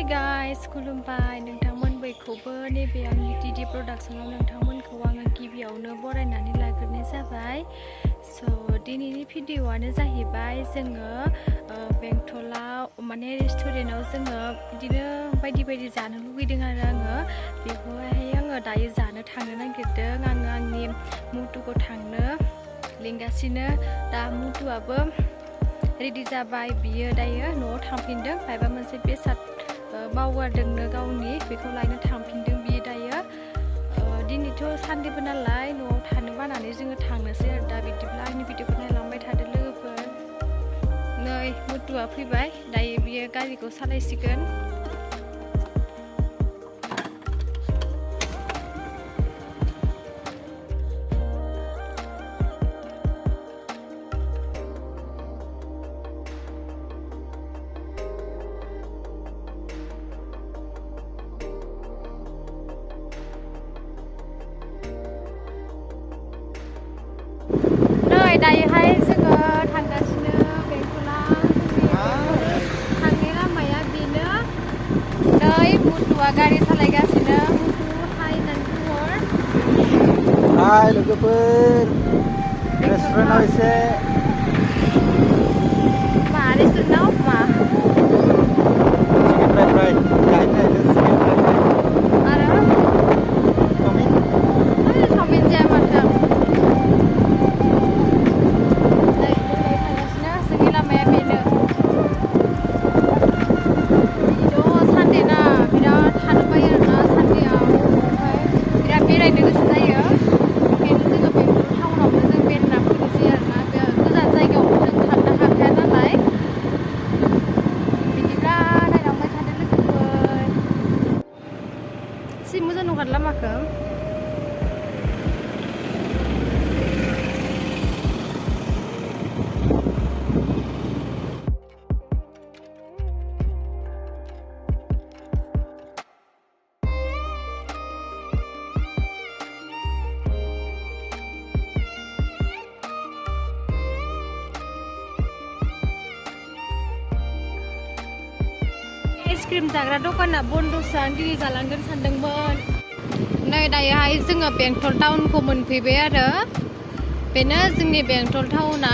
Hi guys खुलुमबाय नोंथांमोन बयखौबो नैबे आंनि डिडि प्रडाक्शनाव नोंथांमोनखौ आङो गिबियावनो बरायनानै लाग्रोनाय जाबाय। दिनैनि भिडिअ'आनो जाहैबाय जोङो बेंटलाव माने रेस्टुरेन्टाव जोङो बिदिनो बायदि बायदि जानो लुगैदों आरो आङो बेखौहाय आङो दायो जानो थांनो नागिरदों। आङो आंनि मुटुखौ थांनो लिंगासिनो। दा मुटुआबो रेडि जाबाय, बियो दायो न'आव थांफिनदों। माबा मोनसे बेसाद बावगारदोंनो गावनि, बेखौ लायनो थांफिनदों बियो दायो। दिनैथ' सानदेबो नालाय न'आव थानो बानानै जोङो थांनोसै आरो दा बिदिब्ला आंनि भिडिअखौ नायलांबाय थादो लोगोफोर। नै मुटुआ फैबाय, दायो बियो गारिखौ सालायसिगोन। नै दायोहाय जोङो थांगासिनो बेंटलाव। थांनाय लामाया बेनो। नै मुटुआ गारि सालायगासिनो। मुटु हाय होननानै बुंहर। हाय लोगोफोर, रेस्टुरेन्टाव एसे मा रेस्टुरेन्टाव मा चिकेन फ्राइ जाहैनो नागिरदों। चिकेन फ्राइ आरो चावमिन। चावमिन जाया माथो आं। नै जों दायो थांगासिनो, जोंनि लामाया बेनो। दिनैथ' सानदे ना, बिराद थानो बायो आरोना सानदेआव न'आवहाय बिराद बेरायनो गोसो जायो। ओंखायनो जोङो बेंटल टाउनावनो जों बेरायना फैनोसै आरोना। बे गोजान जायगायावबो जों थांनो हाखाया नालाय। बिदिब्ला नायलांबाय थादो लोगोफोर। एसे मोजां नंखाद लामाखौ। आइसक्रिम जाग्रा दखाना बन्द'सो, आं दिनै जालांगोन सानदोंमोन। नै दायोहाय जोङो बेंटल टाउनखौ मोनफैबाय आरो बेनो जोंनि बेंटल टाउना।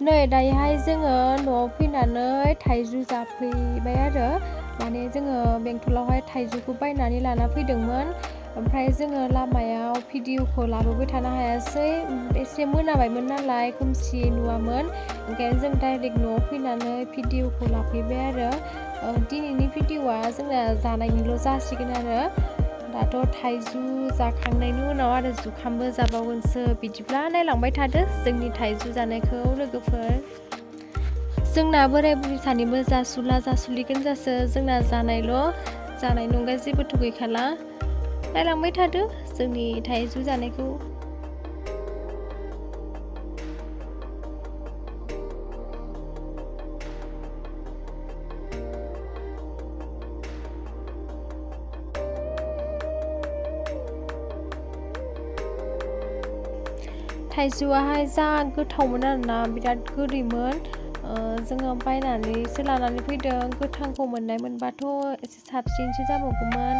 नै दायोहाय जोङो न'आव फैनानै थाइजौ जाफैबाय आरो माने जोङो बेंटलावहाय थाइजौखौ बायनानै लाना फैदोंमोन। ओमफ्राय जोङो लामायाव भिडिअखौ लाबोबाय थानो हायासै, एसे मोनाबायमोन नालाय खोमसि नुवामोन। ओंखायनो जों डाइरेक्ट न'आव फैनानै भिडिअखौ लाफैबाय आरो दिनैनि भिडिअआ जोंना जानायनिल' जासिगोन आरो दाथ' थाइजु जाखांनायनि उनाव आरो जुखामबो जाबावगोनसो। बिदिब्ला नायलांबाय थादो जोंनि थाइजु जानायखौ लोगोफोर। जोंना बोराय बुरि सानैबो जासुला जासुलिगोन जासो, जोंना जानायनि अनगा जेबोथ' गैखाला। नायलांबाय थादो जोंनि थाइजु जानायखौ। थाइजौआहाय जा गोथावमोन आरोना, बिराद गोदैमोन। जोङो बायनानैसो लानानै फैदों। गोथांखौ मोननाय मोनबाथ' एसे साबसिनसो जाबावगौमोन।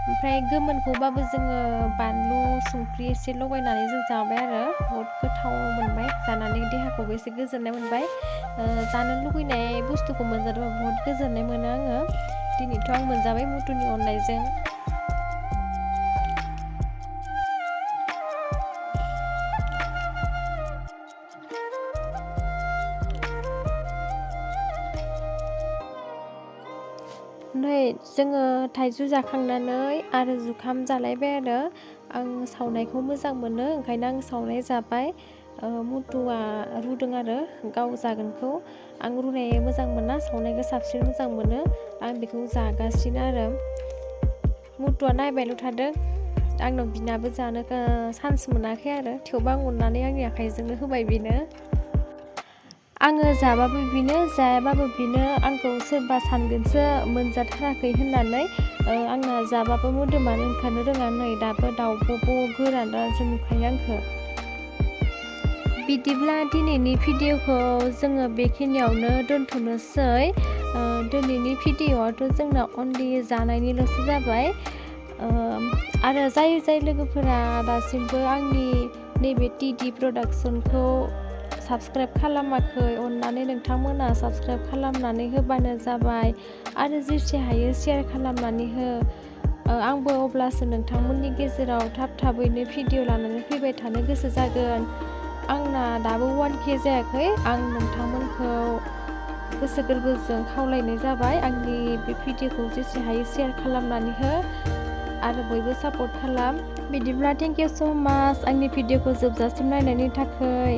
ओमफ्राय गोमोनखौबाबो जोङो बानलु संख्रि एसे लगायनानै जों जाबाय आरो बहुद गोथाव मोनबाय जानानै, देहाखौबो एसे गोजोननाय मोनबाय। जानो लुगैनाय बुस्थुखौ मोनजादोंबा बहुद गोजोननाय मोनो आङो। दिनैथ' आं मोनजाबाय मुथुनि अननायजों। नै जोङो थाइजु जाखांनानै आरो जुखाम जालायबाय आरो। आं सावनायखौ मोजां मोनो, ओंखायनो आं सावनाय जाबाय। मुथुआ रुदों आरो गाव जागोनखौ। आं रुनाय मोजां मोना, सावनायखौ साबसिन मोजां मोनो। आं बेखौ जागासिनो आरो। मुथुआ नायबायल' थादों, आंनाव बिनाबो जानो चान्स मोनाखै आरो। थेवबो आं अननानै आंनि आखाइजोंनो होबाय बेनो। आङो जाबाबो बिनो जायाबाबो बिनो आंखौ सोरबा सानगोनसो मोनजाथाराखै होननानै। आंना जाबाबो मोदोमानो ओंखारनो रोङा, नै दाबो दाउब'ब' गोरानासो नुखायो आंखौ। बिदिब्ला दिनैनि भिडिअखौ जोङो बेखिनियावनो दोनथ'नोसै। दिनैनि भिडिअआथ' जोंना अनलि जानायनिल'सो जाबाय। आरो जाय लोगोफोरा दासिमबो आंनि नैबे टिडि प्रडाक्सनखौ साबस्क्राइब खालामाखै, अननानै नोंथांमोना साबस्क्राइब खालामनानै होबानो जाबाय। आरो जेसे हायो शेयार खालामनानै हो। आंबो अब्लासो नोंथांमोननि गेजेराव थाबैनो भिडिअ लानानै फैबाय थानो गोसो जागोन। आंना दाबो 1K जायाखै। आं नोंथांमोनखौ गोसो गोरबोजों खावलायनाय जाबाय, आंनि बे भिडिअखौ जेसे हायो शेयार खालामनानै हो आरो बयबो सापर्ट खालाम। बिदिब्ला थेंक इउ स' माच आंनि भिडिअखौ जोबजासिम नायनायनि थाखाय।